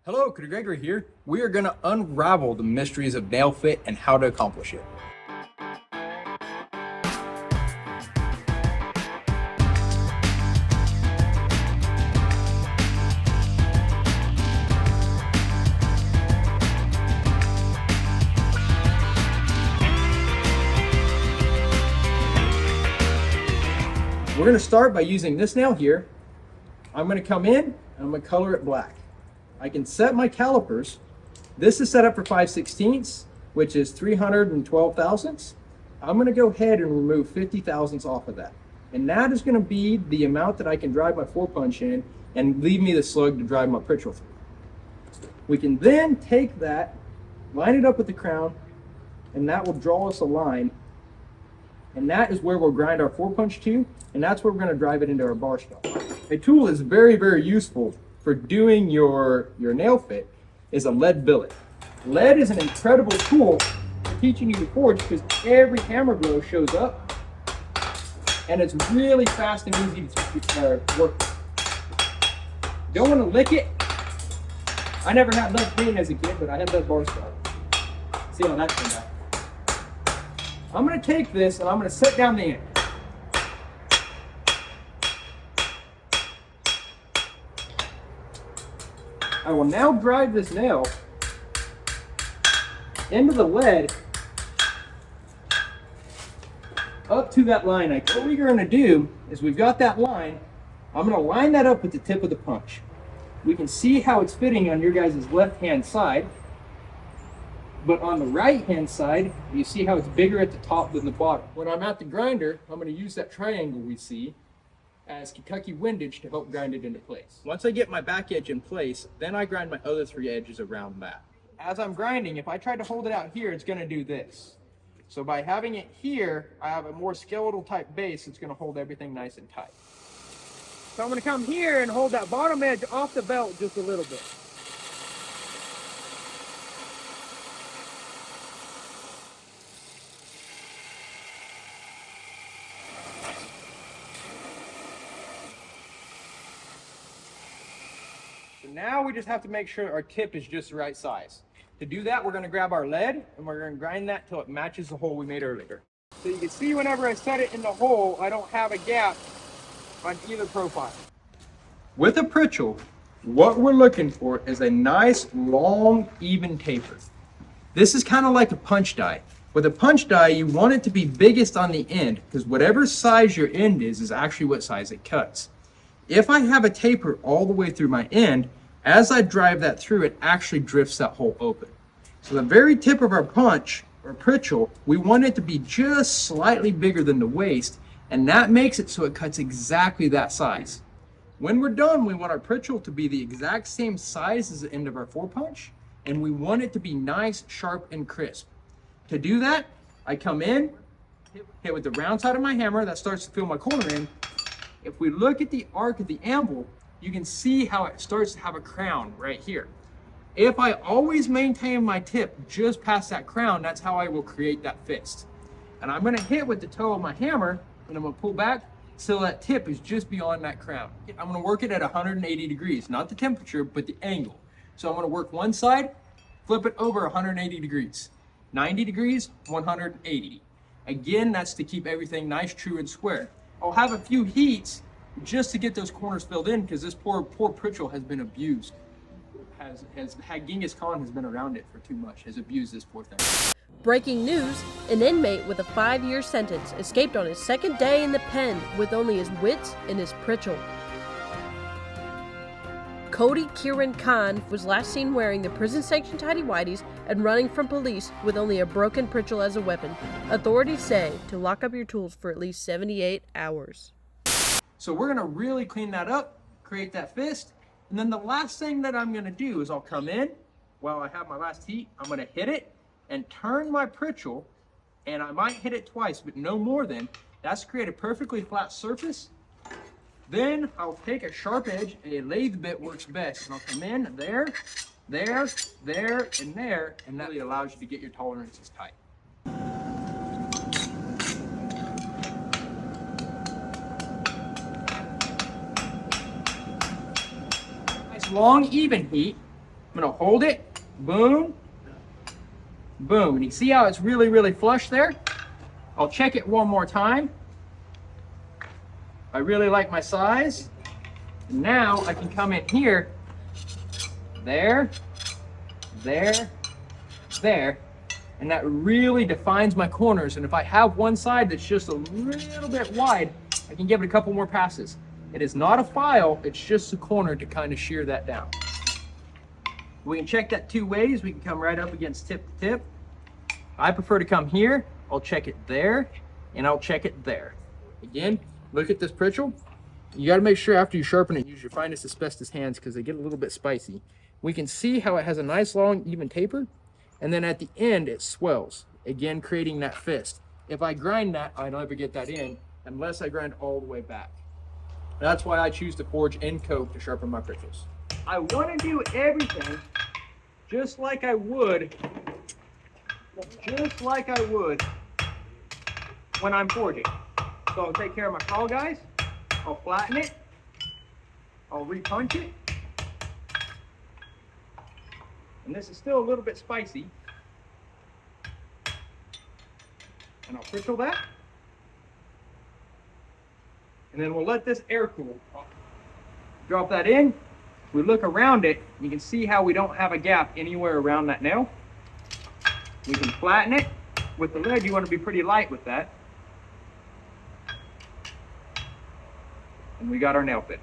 Hello, Cody Gregory here. We are going to unravel the mysteries of nail fit and how to accomplish it. We're going to start by using this nail here. I'm going to come in and I'm going to color it black. I can set my calipers. This is set up for 5/16, which is 312 thousandths. I'm going to go ahead and remove 50 thousandths off of that. And that is going to be the amount that I can drive my 4-punch in and leave me the slug to drive my Pritchel through. We can then take that, line it up with the crown, and that will draw us a line. And that is where we'll grind our 4-punch to, and that's where we're going to drive it into our bar stock. A tool is very, very useful for doing your nail fit is a lead billet. Lead is an incredible tool for teaching you to forge because every hammer blow shows up and it's really fast and easy to work with. Don't want to lick it. I never had lead paint as a kid, but I had lead bar stock. See how that turned out. I'm going to take this and I'm going to set down the end. I will now drive this nail into the lead up to that line. What we're going to do is we've got that line. I'm going to line that up with the tip of the punch. We can see how it's fitting on your guys' left-hand side. But on the right-hand side, you see how it's bigger at the top than the bottom. When I'm at the grinder, I'm going to use that triangle we see as Kentucky windage to help grind it into place. Once I get my back edge in place, then I grind my other 3 edges around that. As I'm grinding, if I try to hold it out here, it's going to do this. So by having it here, I have a more skeletal type base that's going to hold everything nice and tight. So I'm going to come here and hold that bottom edge off the belt just a little bit. Now we just have to make sure our tip is just the right size. To do that, we're going to grab our lead and we're going to grind that till it matches the hole we made earlier. So you can see whenever I set it in the hole, I don't have a gap on either profile. With a Pritchel, what we're looking for is a nice, long, even taper. This is kind of like a punch die. With a punch die, you want it to be biggest on the end because whatever size your end is actually what size it cuts. If I have a taper all the way through my end, as I drive that through, it actually drifts that hole open. So the very tip of our punch, or Pritchel, we want it to be just slightly bigger than the waist, and that makes it so it cuts exactly that size. When we're done, we want our Pritchel to be the exact same size as the end of our 4-punch, and we want it to be nice, sharp, and crisp. To do that, I come in, hit with the round side of my hammer, that starts to fill my corner in. If we look at the arc of the anvil, you can see how it starts to have a crown right here. If I always maintain my tip just past that crown, that's how I will create that fist. And I'm going to hit with the toe of my hammer, and I'm going to pull back so that tip is just beyond that crown. I'm going to work it at 180 degrees, not the temperature, but the angle. So I'm going to work one side, flip it over 180 degrees. 90 degrees, 180. Again, that's to keep everything nice, true, and square. I'll have a few heats just to get those corners filled in because this poor Pritchel has been abused. Genghis Khan has been around it for too much, has abused this poor thing. Breaking news, an inmate with a 5-year sentence escaped on his second day in the pen with only his wits and his Pritchel. Cody Gregory Khan was last seen wearing the prison-sanctioned tighty-whities and running from police with only a broken Pritchel as a weapon. Authorities say to lock up your tools for at least 78 hours. So we're going to really clean that up, create that fist, and then the last thing that I'm going to do is I'll come in, while I have my last heat, I'm going to hit it and turn my Pritchel, and I might hit it twice, but no more than. That's to create a perfectly flat surface. Then I'll take a sharp edge, a lathe bit works best, and I'll come in there, there, and there, and that really allows you to get your tolerances tight. Nice long, even heat, I'm gonna hold it, boom, boom. And you see how it's really, really flush there? I'll check it one more time. I really like my size. And now I can come in here, there, there, there, and that really defines my corners. And if I have one side that's just a little bit wide, I can give it a couple more passes. It is not a file, it's just a corner to kind of shear that down. We can check that two ways. We can come right up against tip to tip. I prefer to come here. I'll check it there, and I'll check it there. Again, look at this Pritchel. You got to make sure after you sharpen it, use your finest asbestos hands because they get a little bit spicy. We can see how it has a nice long even taper, and then at the end it swells, again creating that fist. If I grind that, I never get that in unless I grind all the way back. That's why I choose to forge end coat to sharpen my Pritchels. I want to do everything just like I would when I'm forging. So I'll take care of my crawl guys, I'll flatten it, I'll repunch it, and this is still a little bit spicy, and I'll Pritchel that, and then we'll let this air cool. Drop that in, we look around it, you can see how we don't have a gap anywhere around that nail. We can flatten it. With the lead, you want to be pretty light with that. And we got our nail fit.